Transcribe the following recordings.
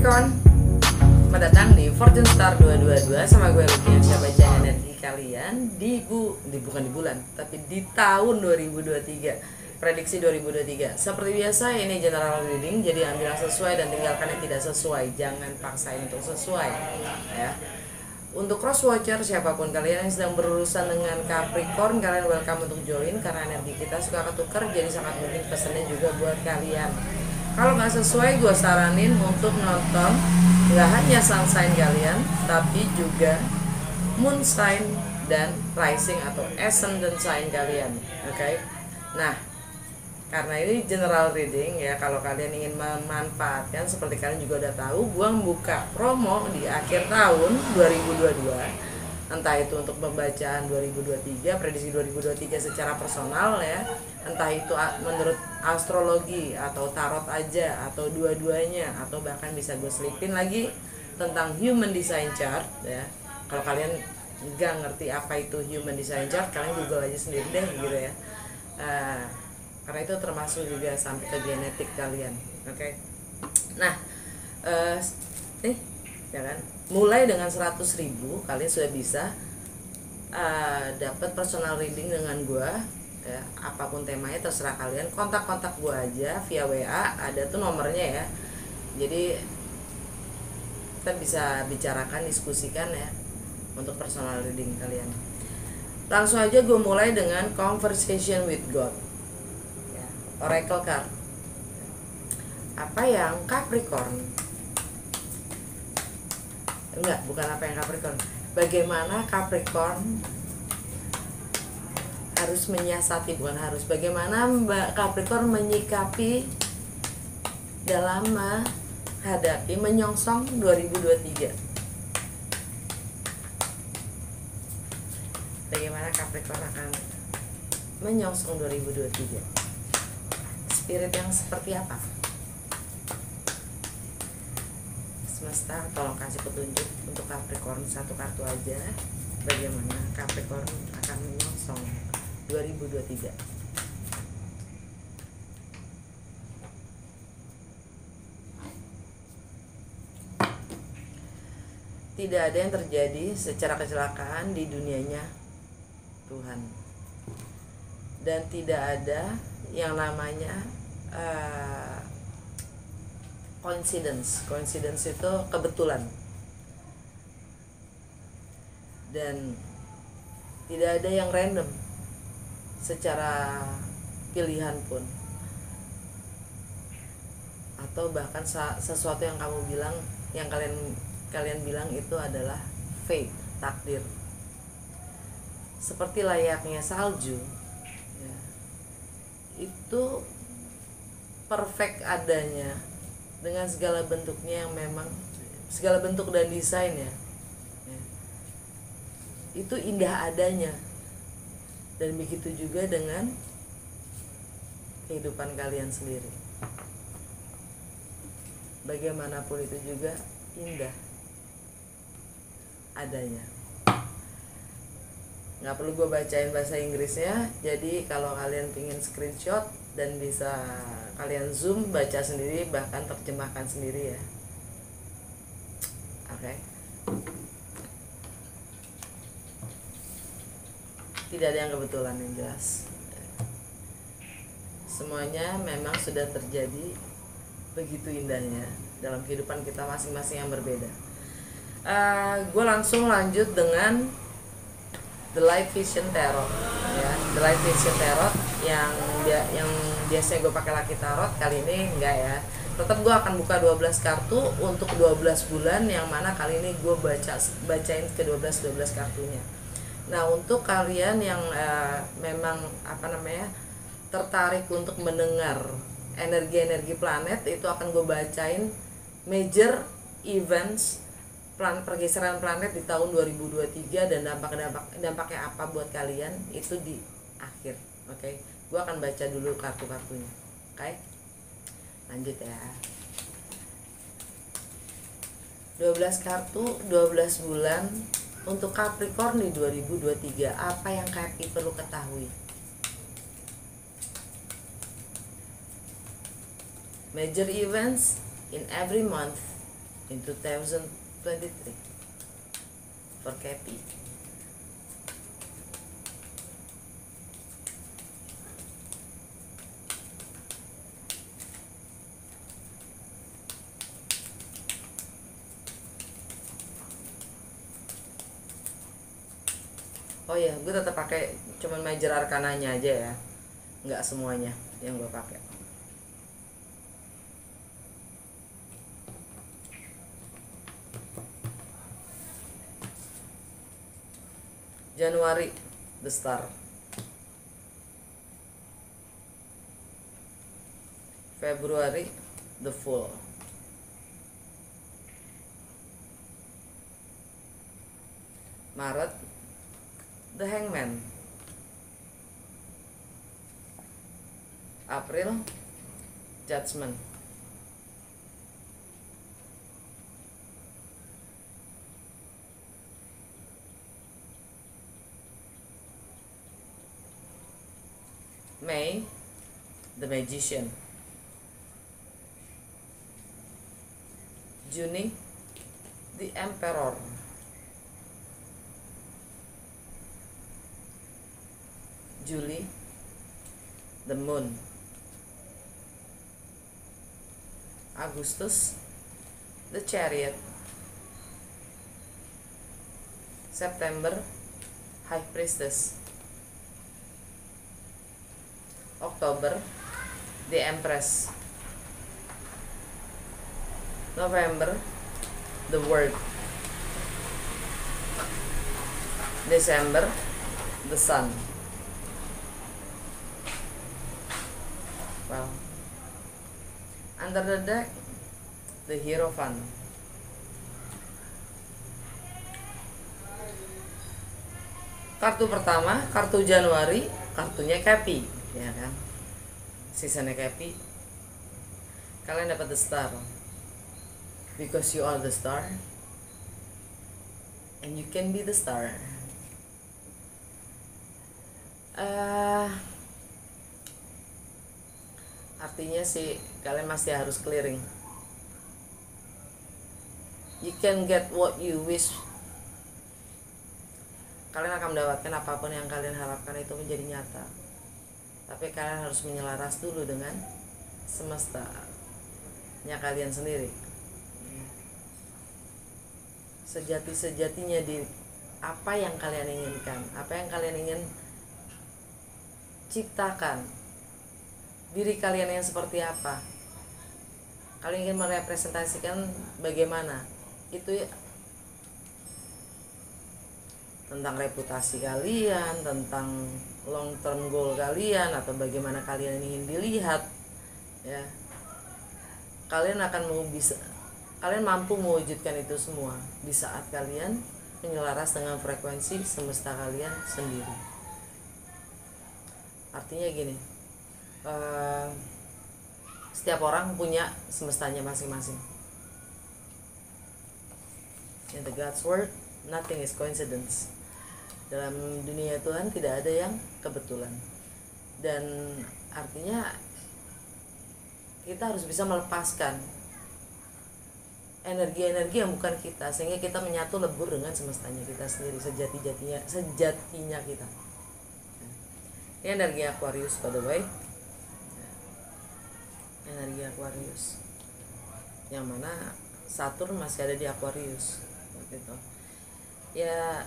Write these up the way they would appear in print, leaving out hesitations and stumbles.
Capricorn, selamat datang di Fortune Star 222 sama gue Ruki yang siapa baca energi kalian bukan di bulan, tapi di tahun 2023, prediksi 2023. Seperti biasa ini general reading, jadi ambil yang sesuai dan tinggalkan yang tidak sesuai, jangan paksain untuk sesuai ya. Untuk cross watcher, siapapun kalian yang sedang berurusan dengan Capricorn, kalian welcome untuk join karena energi kita suka ketukar, jadi sangat mungkin pesannya juga buat kalian. Kalau nggak sesuai, gue saranin untuk nonton nggak hanya sun sign kalian, tapi juga moon sign dan rising atau ascendant sign kalian. Oke? Nah, karena ini general reading ya, kalau kalian ingin memanfaatkan, seperti kalian juga udah tahu, gue membuka promo di akhir tahun 2022. Entah itu untuk pembacaan 2023, prediksi 2023 secara personal ya, entah itu menurut astrologi atau tarot aja atau dua-duanya, atau bahkan bisa gue selipin lagi tentang human design chart ya. Kalau kalian nggak ngerti apa itu human design chart, kalian google aja sendiri deh gitu ya. Karena itu termasuk juga sampai ke genetik kalian. Oke. Nah, nih ya kan, mulai dengan 100.000 kalian sudah bisa dapat personal reading dengan gua ya, apapun temanya terserah kalian, kontak gua aja via WA, ada tuh nomornya ya, jadi kita bisa bicarakan, diskusikan ya untuk personal reading kalian. Langsung aja gue mulai dengan conversation with God ya, oracle card. Apa yang Capricorn, enggak, bukan apa yang Capricorn, bagaimana Capricorn harus menyiasati, bukan harus, bagaimana Mbak Capricorn menyikapi dalam menghadapi menyongsong 2023. Bagaimana Capricorn akan menyongsong 2023, spirit yang seperti apa? Semesta tolong kasih petunjuk untuk Capricorn, satu kartu aja, bagaimana Capricorn akan menyongsong 2023. Tidak ada yang terjadi secara kecelakaan di dunianya Tuhan, dan tidak ada yang namanya coincidence itu kebetulan, dan tidak ada yang random secara pilihan pun, atau bahkan sesuatu yang kamu bilang, yang kalian bilang itu adalah fate, takdir. Seperti layaknya salju ya, itu perfect adanya dengan segala bentuknya, yang memang segala bentuk dan desainnya ya, itu indah adanya. Dan begitu juga dengan kehidupan kalian sendiri, bagaimanapun itu juga indah adanya. Nggak perlu gue bacain bahasa Inggrisnya, jadi kalau kalian pingin screenshot dan bisa kalian zoom, baca sendiri, bahkan terjemahkan sendiri ya. Oke. Tidak ada yang kebetulan, yang jelas semuanya memang sudah terjadi begitu indahnya dalam kehidupan kita masing-masing yang berbeda. Gue langsung lanjut dengan The Light Vision Tarot ya. The Light Vision Tarot yang biasanya gue pakai Lucky Tarot, kali ini enggak ya. Tetap gue akan buka 12 kartu untuk 12 bulan, yang mana kali ini gue bacain ke 12 kartunya. Nah, untuk kalian yang memang tertarik untuk mendengar energi-energi planet, itu akan gue bacain major events pergeseran planet di tahun 2023 dan dampaknya apa buat kalian, itu di akhir. Oke. Gue akan baca dulu kartu-kartunya. Oke. Lanjut ya. 12 kartu, 12 bulan untuk Capricorn di 2023. Apa yang Capi perlu ketahui? Major events in every month in 2023 for Cappy. Oh ya, gue tetap pakai cuman major arkananya aja ya, nggak semuanya yang gue pakai. Januari, the star. Februari, the fool. Maret, the hangman. April, judgment. May, the magician. Juni, the emperor. Juli, the moon. Agustus, the chariot. September, high priestess. Oktober, the empress. November, the word. December, the sun. Well, under the deck, the Hierophant. Kartu pertama, kartu Januari, kartunya Cappy, ya kan? Sisanya Cappy. Kalian dapat the star, because you are the star, and you can be the star. Artinya sih kalian masih harus clearing. You can get what you wish. Kalian akan mendapatkan apapun yang kalian harapkan itu menjadi nyata. Tapi kalian harus menyelaras dulu dengan semestanya kalian sendiri. Sejati-sejatinya di apa yang kalian inginkan, apa yang kalian ingin ciptakan. Diri kalian yang seperti apa? Kalian ingin merepresentasikan bagaimana? Itu ya, tentang reputasi kalian, tentang long term goal kalian, atau bagaimana kalian ingin dilihat, ya. Kalian mampu mewujudkan itu semua di saat kalian menyelaras dengan frekuensi semesta kalian sendiri. Artinya gini, setiap orang punya semestanya masing-masing. In the God's word, nothing is coincidence. Dalam dunia Tuhan tidak ada yang kebetulan. Dan artinya kita harus bisa melepaskan energi-energi yang bukan kita, sehingga kita menyatu lebur dengan semestanya kita sendiri, sejatinya kita. Ini energi Aquarius, by the way. Energi Aquarius, yang mana Saturn masih ada di Aquarius, gitu. Ya,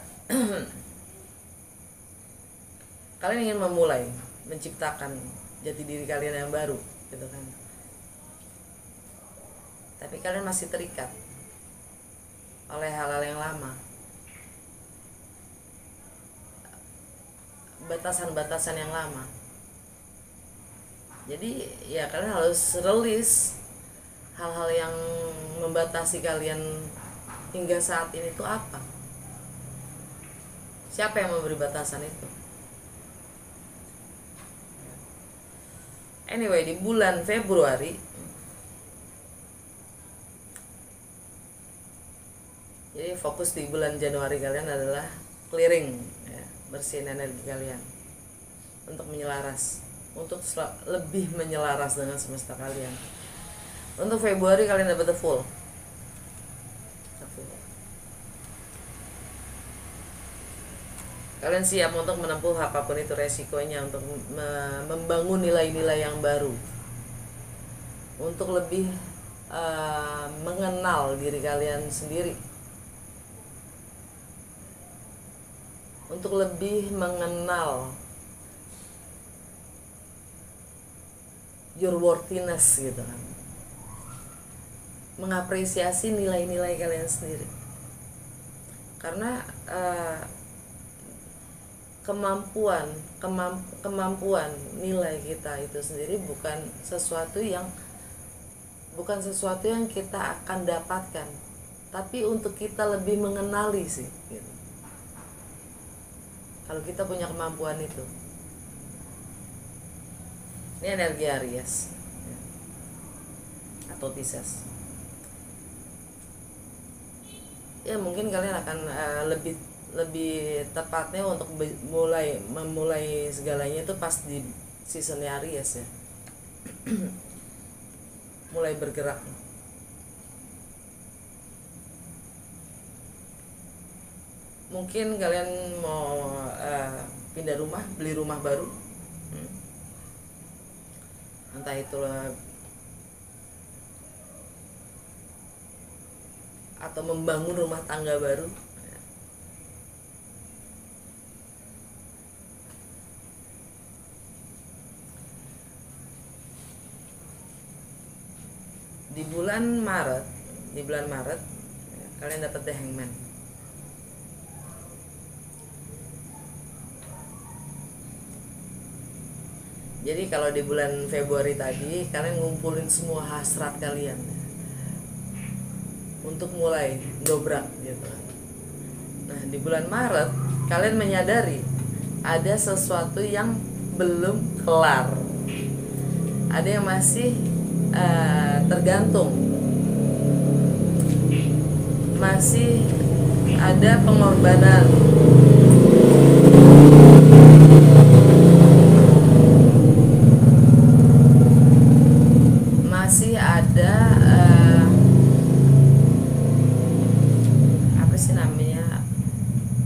kalian ingin memulai menciptakan jati diri kalian yang baru, gitu kan. Tapi kalian masih terikat oleh hal-hal yang lama, batasan-batasan yang lama. Jadi ya kalian harus release hal-hal yang membatasi kalian hingga saat ini itu apa? Siapa yang memberi batasan itu? Anyway, di bulan Februari, jadi fokus di bulan Januari kalian adalah clearing, ya, bersihin energi kalian untuk menyelaras, untuk lebih menyelaras dengan semesta kalian. Untuk Februari kalian dapat the full. Kalian siap untuk menempuh apapun itu resikonya untuk membangun nilai-nilai yang baru, untuk lebih mengenal diri kalian sendiri, untuk lebih mengenal your worthiness gitu kan, mengapresiasi nilai-nilai kalian sendiri. Karena kemampuan nilai kita itu sendiri bukan sesuatu yang kita akan dapatkan, tapi untuk kita lebih mengenali sih gitu. Kalau kita punya kemampuan itu, ini energi Aries atau Pisces. Ya mungkin kalian akan lebih tepatnya untuk memulai segalanya itu pas di seasonnya Aries ya. Mulai bergerak. Mungkin kalian mau pindah rumah, beli rumah baru, entah itulah, atau membangun rumah tangga baru. Di bulan Maret kalian dapat The Hangman. Jadi kalau di bulan Februari tadi kalian ngumpulin semua hasrat kalian untuk mulai dobrak gitu. Nah di bulan Maret kalian menyadari ada sesuatu yang belum kelar, ada yang masih tergantung, masih ada pengorbanan, masih ada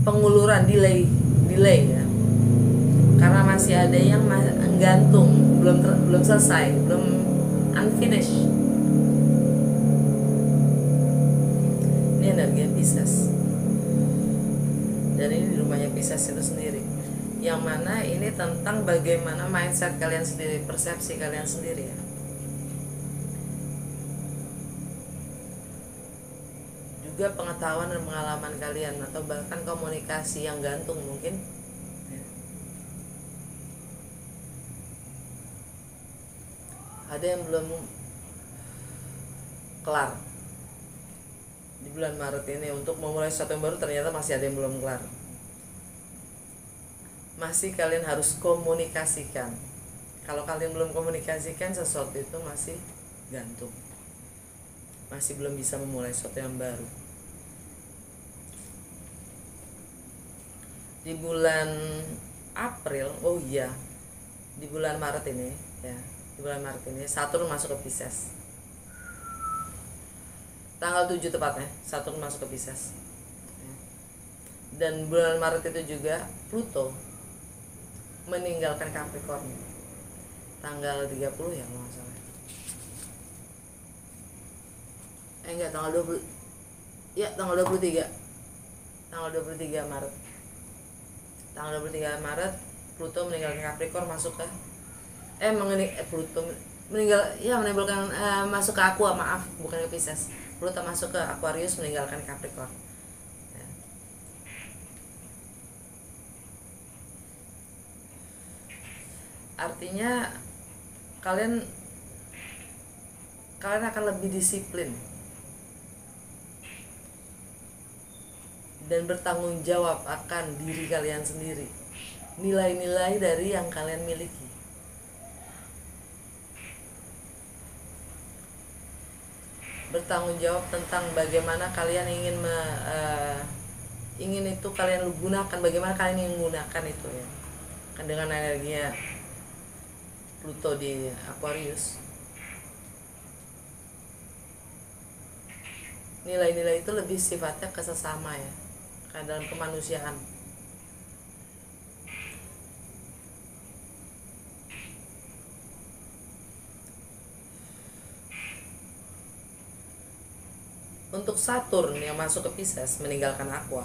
penguluran, delay ya, karena masih ada yang gantung, belum selesai, belum unfinished. Ini energi Pisces, dan ini di rumahnya Pisces itu sendiri, yang mana ini tentang bagaimana mindset kalian sendiri, persepsi kalian sendiri ya. Juga pengetahuan dan pengalaman kalian, atau bahkan komunikasi yang gantung mungkin. Ada yang belum kelar di bulan Maret ini untuk memulai sesuatu yang baru, ternyata masih ada yang belum kelar. Masih kalian harus komunikasikan. Kalau kalian belum komunikasikan, sesuatu itu masih gantung, masih belum bisa memulai sesuatu yang baru. Di bulan April, di bulan Maret ini ya, di bulan Maret ini Saturn masuk ke Pisces. Tanggal 7 tepatnya Saturn masuk ke Pisces. Dan bulan Maret itu juga Pluto meninggalkan Capricorn tanggal 30 ya kalau nggak salah. Tanggal 20. Ya, tanggal 23. Tanggal 23 Maret. Tanggal 23 Maret Pluto meninggalkan Capricorn masuk ke Pluto menimbulkan masuk ke Aqua, maaf, bukan ke Pisces. Pluto masuk ke Aquarius meninggalkan Capricorn. Ya. Artinya kalian akan lebih disiplin dan bertanggung jawab akan diri kalian sendiri, nilai-nilai dari yang kalian miliki. Bertanggung jawab tentang bagaimana kalian ingin itu kalian gunakan, bagaimana kalian ingin menggunakan itu ya. Kan dengan energinya Pluto di Aquarius, nilai-nilai itu lebih sifatnya kesesama ya, kan dalam kemanusiaan. Untuk Saturn yang masuk ke Pisces meninggalkan Aqua,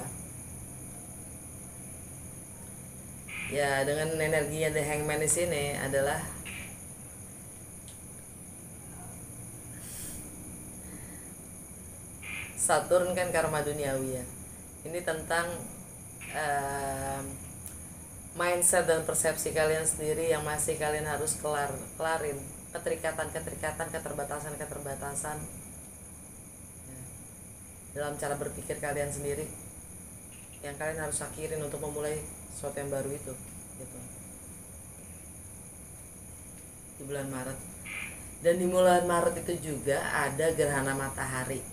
ya dengan energinya The Hangman di sini adalah Saturn kan karma duniawi ya. Ini tentang mindset dan persepsi kalian sendiri yang masih kalian harus kelarin, keterikatan, keterbatasan dalam cara berpikir kalian sendiri yang kalian harus akhirin untuk memulai sesuatu yang baru itu gitu. Di bulan Maret. Dan di bulan Maret itu juga ada gerhana matahari.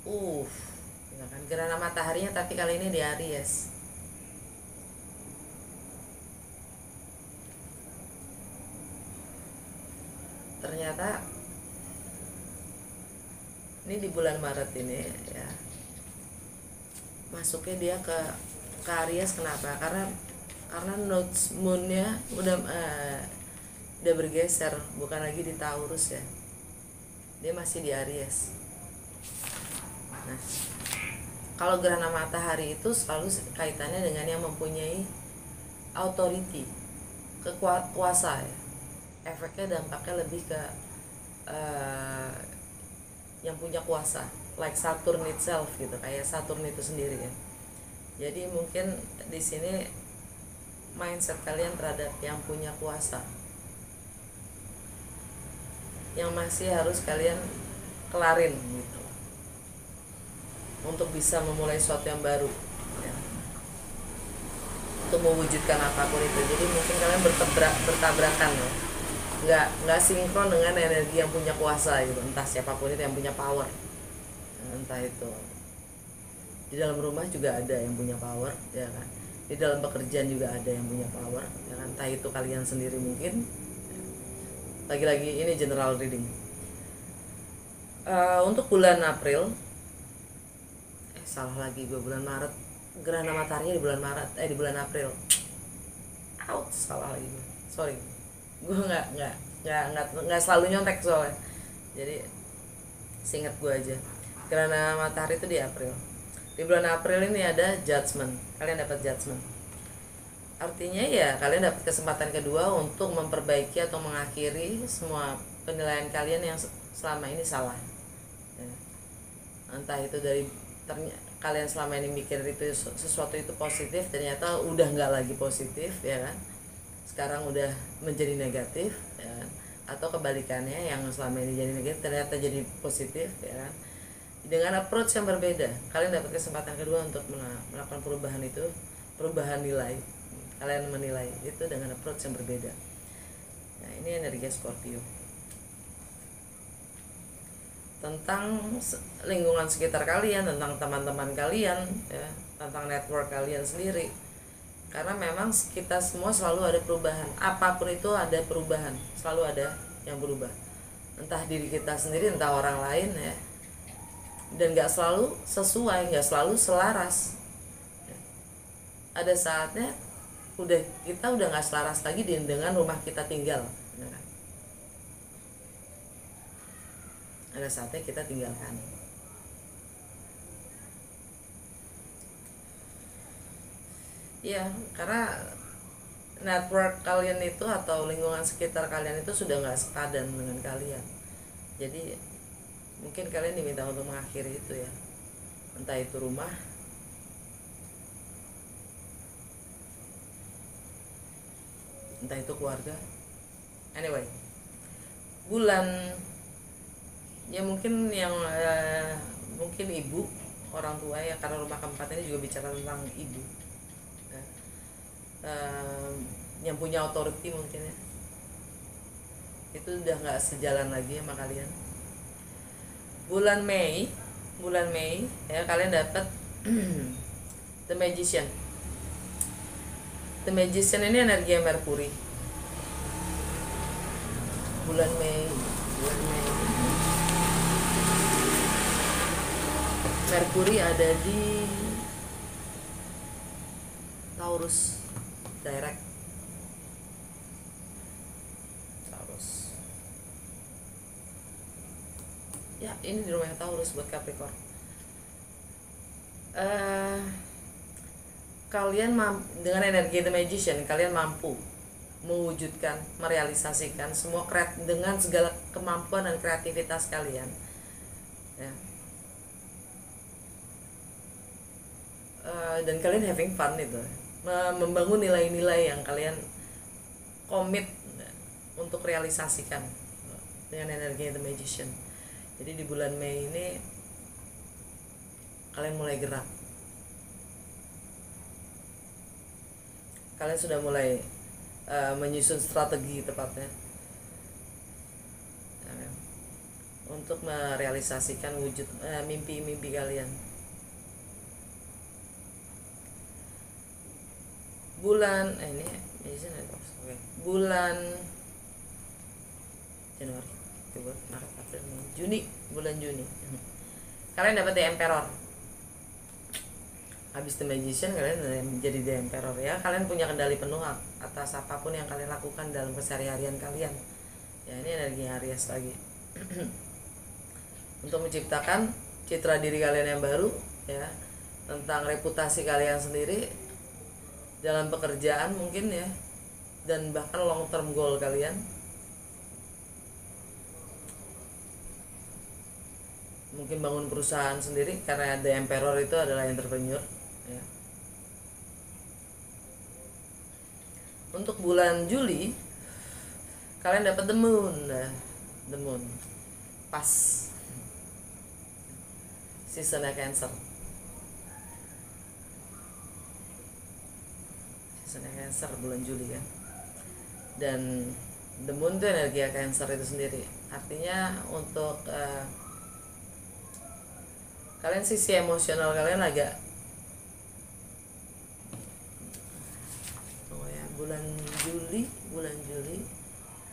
Ya kan? Gerhana mataharinya tapi kali ini di Aries. Ternyata ini di bulan Maret ini ya, masuknya dia ke Aries. Kenapa? Karena nodes moonnya udah bergeser, bukan lagi di Taurus ya, dia masih di Aries. Nah, kalau gerhana matahari itu selalu kaitannya dengan yang mempunyai authority, kuasa ya. Efeknya, dampaknya lebih ke yang punya kuasa, like Saturn itself gitu, kayak Saturn itu sendiri ya. Jadi mungkin di sini mindset kalian terhadap yang punya kuasa yang masih harus kalian kelarin gitu untuk bisa memulai sesuatu yang baru ya. Untuk mewujudkan apapun itu. Jadi mungkin kalian bertabrakan ya. Nggak sinkron dengan energi yang punya kuasa gitu, entah siapapun itu yang punya power, entah itu di dalam rumah juga ada yang punya power ya kan, di dalam pekerjaan juga ada yang punya power ya kan, entah itu kalian sendiri mungkin. Lagi-lagi ini general reading. Untuk bulan April, salah lagi gue, bulan Maret, gerhana matahari di bulan Maret, di bulan April. Salah lagi gue, sorry. Gue nggak selalu nyontek soalnya, jadi seingat gue aja. Gerhana matahari itu di April. Di bulan April ini ada judgment, kalian dapat judgment. Artinya ya kalian dapat kesempatan kedua untuk memperbaiki atau mengakhiri semua penilaian kalian yang selama ini salah ya. Entah itu dari kalian selama ini mikir itu sesuatu itu positif, ternyata udah nggak lagi positif ya kan, sekarang udah menjadi negatif ya kan? Atau kebalikannya, yang selama ini jadi negatif ternyata jadi positif ya kan. Dengan approach yang berbeda, kalian dapat kesempatan kedua untuk melakukan perubahan itu, perubahan nilai. Kalian menilai itu dengan approach yang berbeda. Nah, ini energi Scorpio. Tentang lingkungan sekitar kalian, tentang teman-teman kalian ya, tentang network kalian sendiri. Karena memang kita semua selalu ada perubahan, apapun itu ada perubahan, selalu ada yang berubah, entah diri kita sendiri, entah orang lain ya. Dan gak selalu sesuai, gak selalu selaras. Ada saatnya kita udah gak selaras lagi dengan rumah kita tinggal, ada saatnya kita tinggalkan. Ya, karena network kalian itu atau lingkungan sekitar kalian itu sudah nggak sepadan dengan kalian. Jadi mungkin kalian diminta untuk mengakhiri itu ya, entah itu rumah, entah itu keluarga. Anyway, bulan ya mungkin yang mungkin ibu, orang tua ya, karena rumah keempat ini juga bicara tentang ibu ya. Yang punya authority mungkin ya, itu udah nggak sejalan lagi sama kalian. Bulan Mei ya, kalian dapat The Magician. The Magician ini energi Merkuri. Bulan Mei Merkuri ada di Taurus direct. Ya, ini di rumahnya Taurus buat Capricorn. Kalian dengan energi The Magician kalian mampu mewujudkan, merealisasikan semua dengan segala kemampuan dan kreativitas kalian, ya. Dan kalian having fun itu, membangun nilai-nilai yang kalian komit untuk realisasikan dengan energi The Magician. Jadi di bulan Mei ini kalian mulai gerak, kalian sudah mulai menyusun strategi tepatnya untuk merealisasikan wujud mimpi-mimpi kalian. Bulan bulan Januari, Februari, Maret, April, Mei, Juni, bulan Juni kalian dapat The Emperor. Habis The Magician kalian menjadi The Emperor, ya. Kalian punya kendali penuh atas apapun yang kalian lakukan dalam keseharian kalian, ya. Ini energi Aries lagi. Untuk menciptakan citra diri kalian yang baru, ya, tentang reputasi kalian sendiri dalam pekerjaan mungkin, ya, dan bahkan long term goal kalian. Mungkin bangun perusahaan sendiri, karena The Emperor itu adalah entrepreneur, ya. Untuk bulan Juli kalian dapat The Moon. The Moon pas seasonnya Cancer. Seasonnya Cancer bulan Juli, kan. Dan The Moon itu energi Cancer itu sendiri. Artinya untuk kalian, sisi emosional kalian agak bulan Juli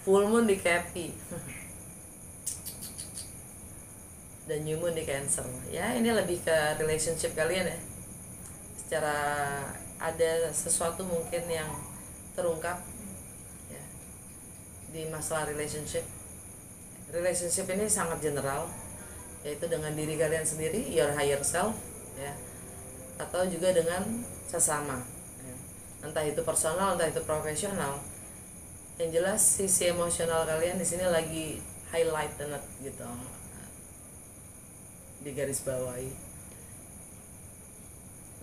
full moon di Capi dan new moon di Cancer, ya. Ini lebih ke relationship kalian, ya. Secara ada sesuatu mungkin yang terungkap, ya, di masalah relationship ini sangat general, yaitu dengan diri kalian sendiri, your higher self, ya, atau juga dengan sesama, ya. Entah itu personal, entah itu profesional. Yang jelas sisi emosional kalian di sini lagi highlight banget gitu, di garis bawahi,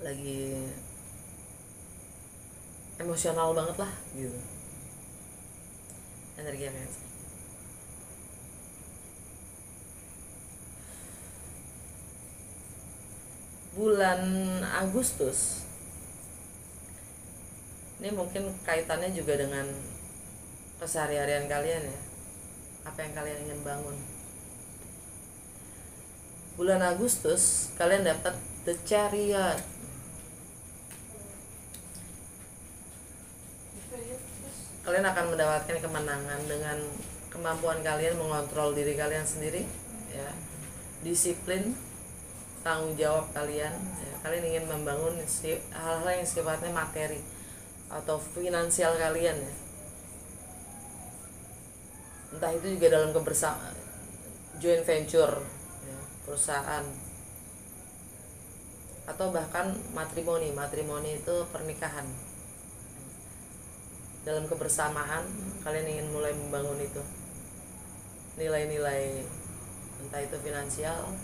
lagi emosional banget lah gitu energi yang bulan Agustus ini mungkin kaitannya juga dengan keseharian kalian, ya, apa yang kalian ingin bangun. Bulan Agustus kalian dapat The Chariot. Kalian akan mendapatkan kemenangan dengan kemampuan kalian mengontrol diri kalian sendiri, ya, disiplin, tanggung jawab kalian, ya. Kalian ingin membangun hal-hal yang sifatnya materi atau finansial kalian, ya. Entah itu juga dalam kebersamaan, joint venture, ya, perusahaan, atau bahkan matrimoni itu pernikahan. Dalam kebersamaan kalian ingin mulai membangun itu nilai-nilai, entah itu finansial.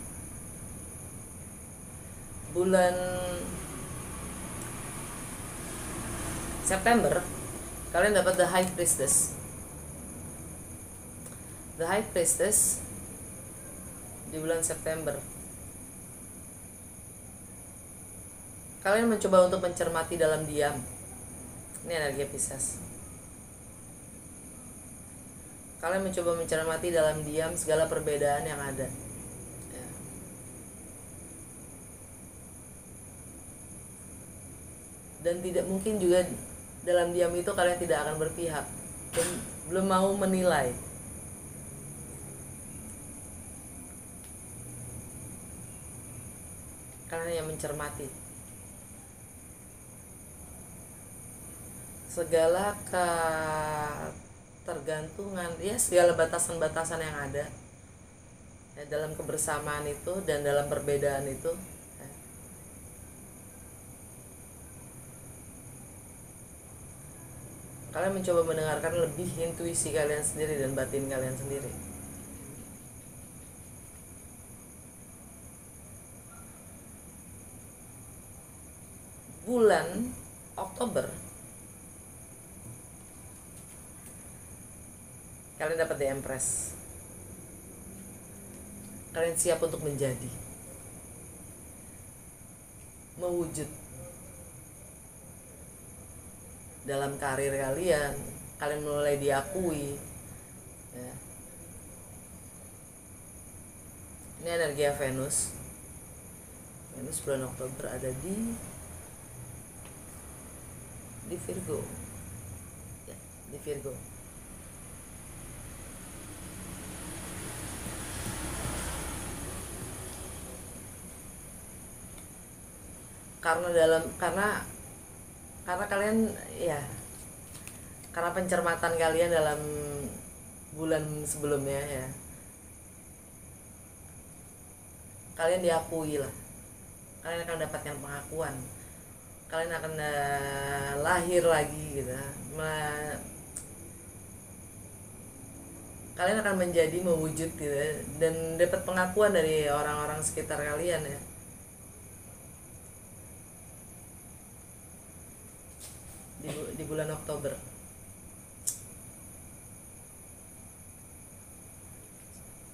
Bulan September kalian dapat The High Priestess. The High Priestess di bulan September kalian mencoba untuk mencermati dalam diam. Ini energi Pisces. Kalian mencoba mencermati dalam diam segala perbedaan yang ada, ya. Dan tidak mungkin juga dalam diam itu kalian tidak akan berpihak dan belum mau menilai. Kalian yang mencermati segala ketergantungan, ya, segala batasan-batasan yang ada, ya, dalam kebersamaan itu dan dalam perbedaan itu ya. Kalian mencoba mendengarkan lebih intuisi kalian sendiri dan batin kalian sendiri. Bulan Oktober kalian dapat The Empress. Kalian siap untuk menjadi, mewujud dalam karir kalian. Kalian mulai diakui ya. Ini energi Venus. Venus bulan Oktober ada di Virgo ya, di Virgo. Karena kalian ya, karena pencermatan kalian dalam bulan sebelumnya ya, kalian diakui lah, kalian akan mendapatkan pengakuan, kalian akan lahir lagi gitu, kalian akan menjadi, mewujud gitu, dan dapat pengakuan dari orang-orang sekitar kalian ya. Di bulan Oktober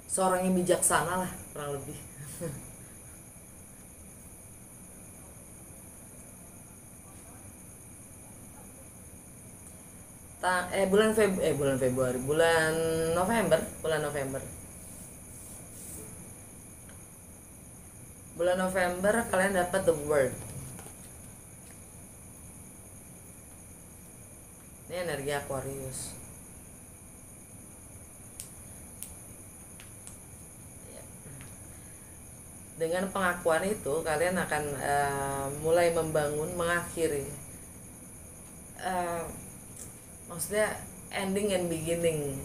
seorang yang bijaksana lah kurang lebih. Bulan Februari, bulan November kalian dapat The World. Ini energi Aquarius. Dengan pengakuan itu kalian akan mulai membangun, mengakhiri, maksudnya ending and beginning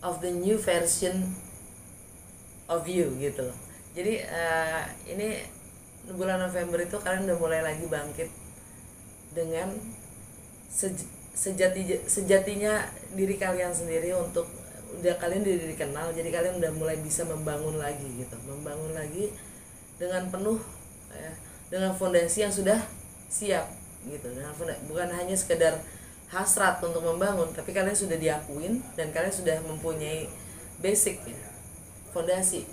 of the new version of you gitu loh. Jadi ini bulan November itu kalian udah mulai lagi bangkit dengan sejatinya diri kalian sendiri, untuk udah kalian diri dikenal, jadi kalian udah mulai bisa membangun lagi gitu, membangun lagi dengan penuh ya, dengan fondasi yang sudah siap gitu. Bukan hanya sekedar hasrat untuk membangun, tapi kalian sudah diakuin dan kalian sudah mempunyai basic ya, fondasi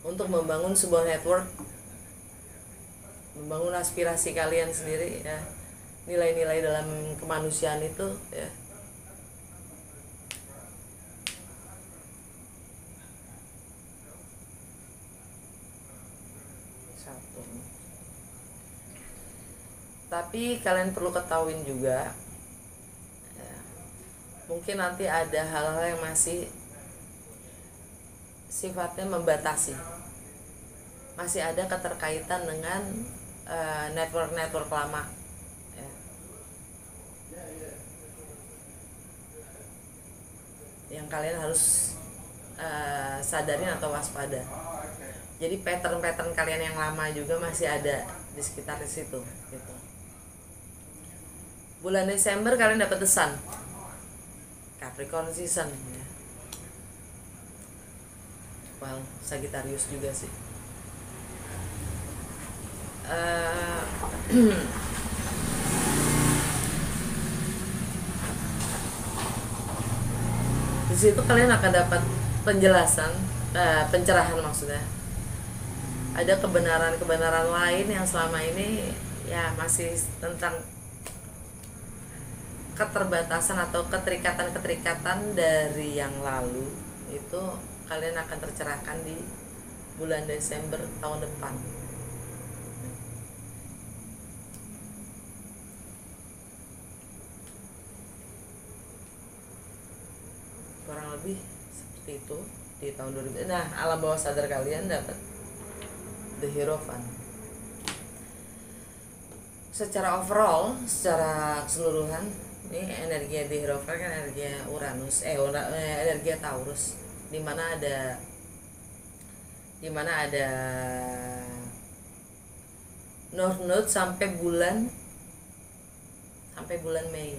untuk membangun sebuah network, membangun aspirasi kalian sendiri ya, nilai-nilai dalam kemanusiaan itu ya. Satu. Tapi kalian perlu ketahuin juga ya, mungkin nanti ada hal-hal yang masih sifatnya membatasi, masih ada keterkaitan dengan network lama ya, yang kalian harus sadarin atau waspada. Jadi pattern kalian yang lama juga masih ada di sekitar situ gitu. Bulan Desember kalian dapat The Sun, Capricorn season ya. Well, Sagittarius juga sih. Di situ kalian akan dapat penjelasan, pencerahan maksudnya. Ada kebenaran lain yang selama ini ya masih tentang keterbatasan atau keterikatan dari yang lalu, itu kalian akan tercerahkan di bulan Desember tahun depan. Kurang lebih seperti itu di tahun 2000. Nah, alam bawah sadar kalian dapat The Hierophant. Secara overall, secara keseluruhan, ini energi The Hierophant kan energi Uranus, energi Taurus. dimana ada North Node sampai bulan Mei,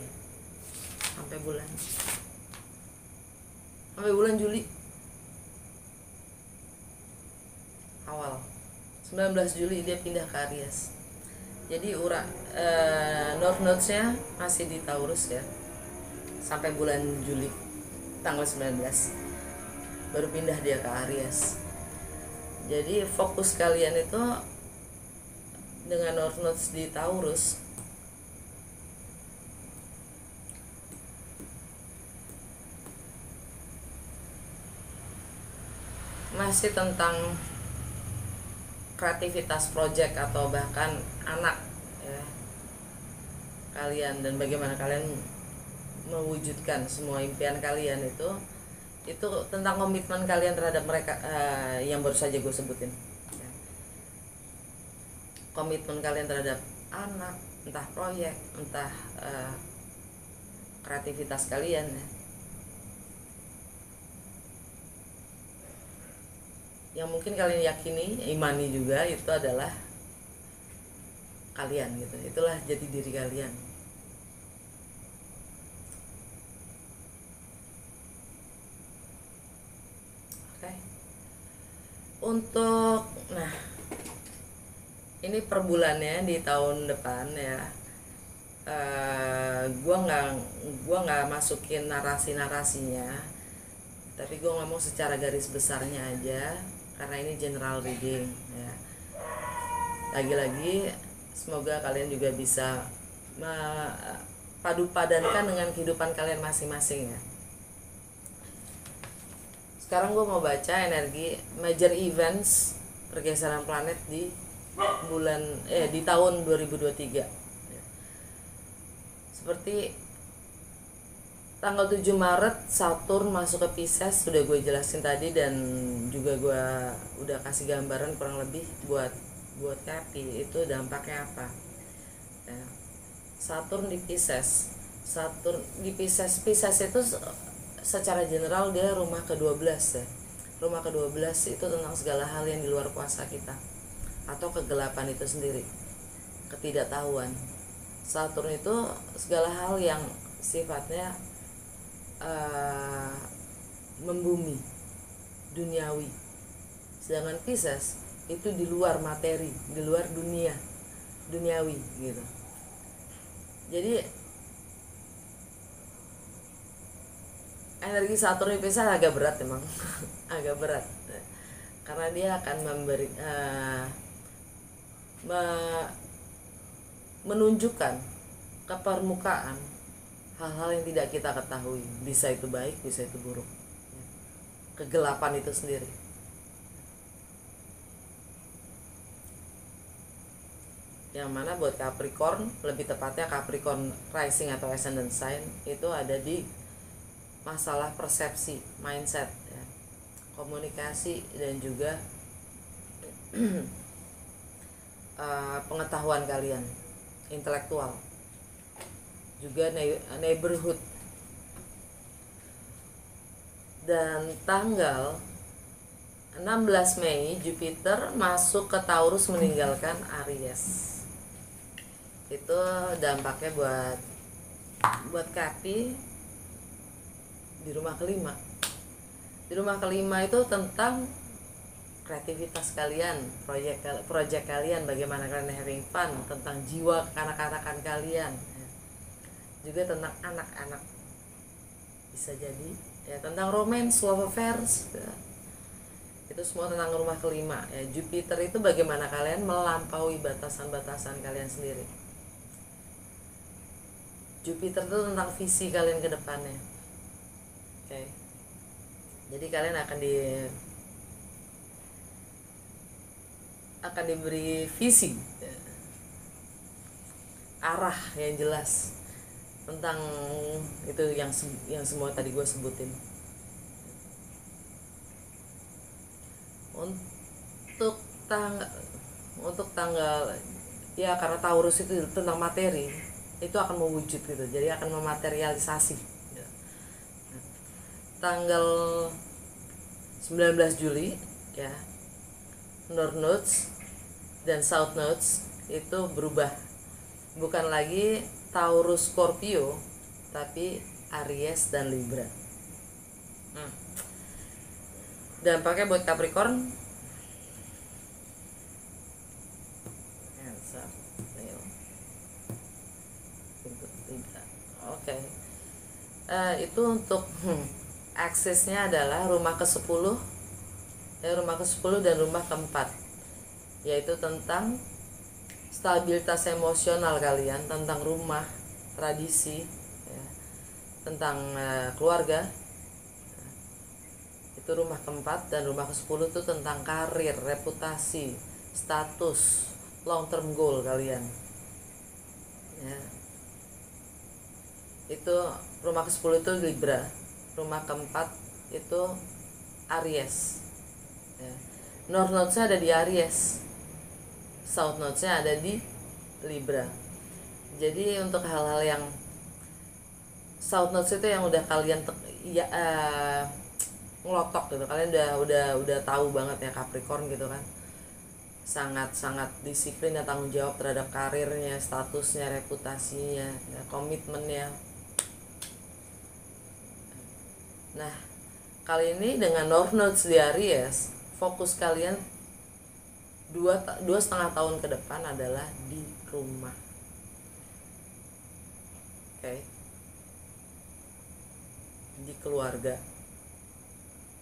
sampai bulan Juli awal 19 Juli dia pindah ke Aries. Jadi North Nodes-nya masih di Taurus ya, sampai bulan Juli tanggal 19 baru pindah dia ke Aries. Jadi fokus kalian itu dengan North Nodes di Taurus masih tentang kreativitas project atau bahkan anak ya, kalian, dan bagaimana kalian mewujudkan semua impian kalian itu tentang komitmen kalian terhadap mereka yang baru saja gue sebutin ya. Komitmen kalian terhadap anak, entah proyek, entah kreativitas kalian ya. Yang mungkin kalian yakini, imani juga, itu adalah kalian gitu. Itulah jati diri kalian. Oke. Untuk ini per bulannya di tahun depan ya. Gua nggak masukin narasinya, tapi gue ngomong secara garis besarnya aja karena ini general reading ya. Lagi-lagi semoga kalian juga bisa padu-padankan dengan kehidupan kalian masing-masing ya. Sekarang gue mau baca energi major events pergeseran planet di tahun 2023 ya. Seperti tanggal 7 Maret Saturn masuk ke Pisces, sudah gue jelasin tadi, dan juga gue udah kasih gambaran kurang lebih buat Kapi itu dampaknya apa ya. Saturn di Pisces itu secara general dia rumah ke-12 ya. Rumah ke-12 itu tentang segala hal yang di luar kuasa kita atau kegelapan itu sendiri, ketidaktahuan. Saturn itu segala hal yang sifatnya membumi, duniawi. Sedangkan Pisces itu di luar materi, di luar duniawi gitu. Jadi energi Saturn di Pisces agak berat emang agak berat karena dia akan menunjukkan ke permukaan hal-hal yang tidak kita ketahui, bisa itu baik, bisa itu buruk. Kegelapan itu sendiri. Yang mana buat Capricorn, lebih tepatnya Capricorn rising atau ascendant sign, itu ada di masalah persepsi, mindset ya. Komunikasi dan juga pengetahuan kalian, intelektual, juga neighborhood. Dan tanggal 16 Mei Jupiter masuk ke Taurus meninggalkan Aries. Itu dampaknya buat Kapi di rumah kelima. Di rumah kelima itu tentang kreativitas kalian, proyek kalian, bagaimana kalian having fun, tentang jiwa kanak-kanakan kalian. Juga tentang anak-anak, bisa jadi ya, tentang romance, love affairs ya. Itu semua tentang rumah kelima ya. Jupiter itu bagaimana kalian melampaui batasan-batasan kalian sendiri. Jupiter itu tentang visi kalian ke depannya. Oke. Jadi kalian akan diberi visi ya. Arah yang jelas tentang itu yang semua tadi gue sebutin. Untuk tanggal ya, karena Taurus itu tentang materi, itu akan mewujud gitu, jadi akan mematerialisasi. Tanggal 19 Juli ya, North Nodes dan South Nodes itu berubah, bukan lagi Taurus Scorpio tapi Aries dan Libra. Dampaknya buat Capricorn, Cancer, Leo, Libra. Oke. Itu untuk aksesnya adalah rumah ke-10 rumah ke-10 dan rumah ke-4, yaitu tentang stabilitas emosional kalian, tentang rumah, tradisi ya, tentang keluarga. Itu rumah ke-4, dan rumah ke-10 itu tentang karir, reputasi, status, long term goal kalian ya. Itu rumah ke-10 itu Libra, rumah ke-4 itu Aries ya. North Node-nya ada di Aries, South Node-nya ada di Libra. Jadi untuk hal-hal yang South Node itu yang udah kalian ngelotok gitu, kalian udah tahu banget ya Capricorn gitu kan, sangat disiplin dan tanggung jawab terhadap karirnya, statusnya, reputasinya ya, komitmennya. Nah kali ini dengan North Nodes di Aries, fokus kalian 2,5 tahun ke depan adalah di rumah. Oke. Di keluarga,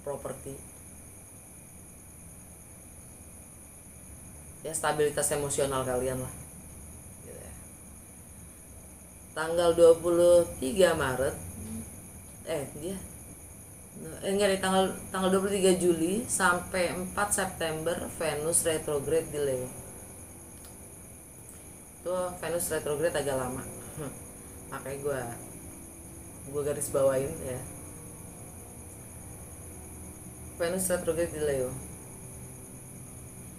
properti ya, stabilitas emosional kalian lah gitu ya. Tanggal 23 Maret tanggal 23 Juli sampai 4 September Venus retrograde di Leo. Itu Venus retrograde agak lama. Makanya gue garis bawain ya. Venus retrograde di Leo.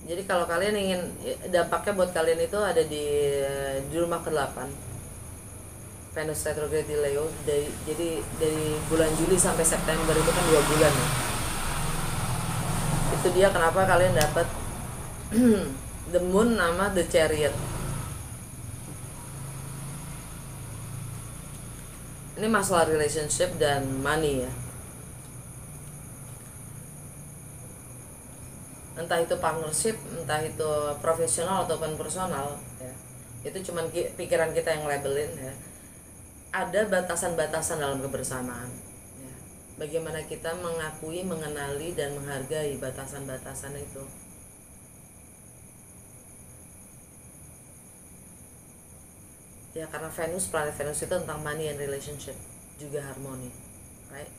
Jadi kalau kalian ingin, dampaknya buat kalian itu ada di rumah ke-8. Venus retrograde di Leo. Jadi dari bulan Juli sampai September itu kan 2 bulan ya. Itu dia kenapa kalian dapat The Moon nama The Chariot. Ini masalah relationship dan money ya. Entah itu partnership, entah itu profesional ataupun personal ya. Itu cuman pikiran kita yang labelin ya. Ada batasan-batasan dalam kebersamaan ya. Bagaimana kita mengakui, mengenali, dan menghargai batasan-batasan itu ya, karena planet Venus itu tentang money and relationship, juga harmoni, right?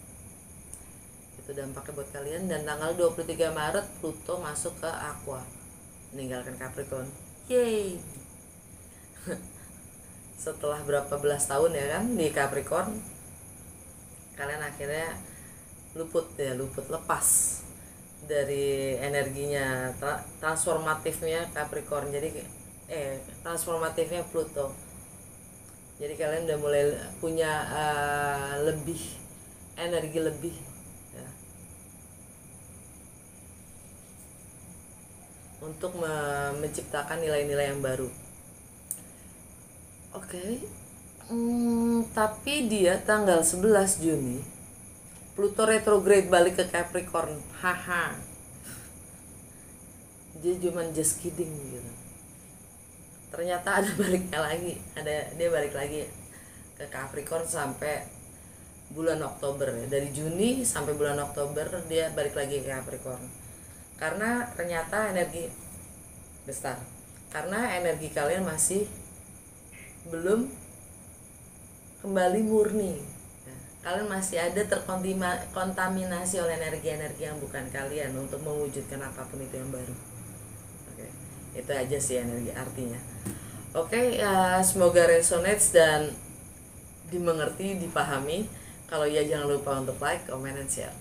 Itu dampaknya buat kalian. Dan tanggal 23 Maret Pluto masuk ke Aqua, meninggalkan Capricorn. Yeay. Setelah berapa belas tahun ya kan di Capricorn, kalian akhirnya luput lepas dari energinya transformatifnya Capricorn. Jadi transformatifnya Pluto. Jadi kalian udah mulai punya energi lebih ya, untuk menciptakan nilai-nilai yang baru. Oke. Tapi dia tanggal 11 Juni Pluto retrograde balik ke Capricorn. Haha. Dia cuman just kidding gitu. Ternyata ada baliknya lagi, dia balik lagi ke Capricorn sampai bulan Oktober ya. Dari Juni sampai bulan Oktober dia balik lagi ke Capricorn. Karena ternyata energi kalian masih belum kembali murni ya. Kalian masih ada terkontaminasi oleh energi-energi yang bukan kalian untuk mewujudkan apapun itu yang baru. Itu aja sih energi artinya. Oke, ya, semoga resonates dan dimengerti, dipahami. Kalau ya jangan lupa untuk like, comment, and share.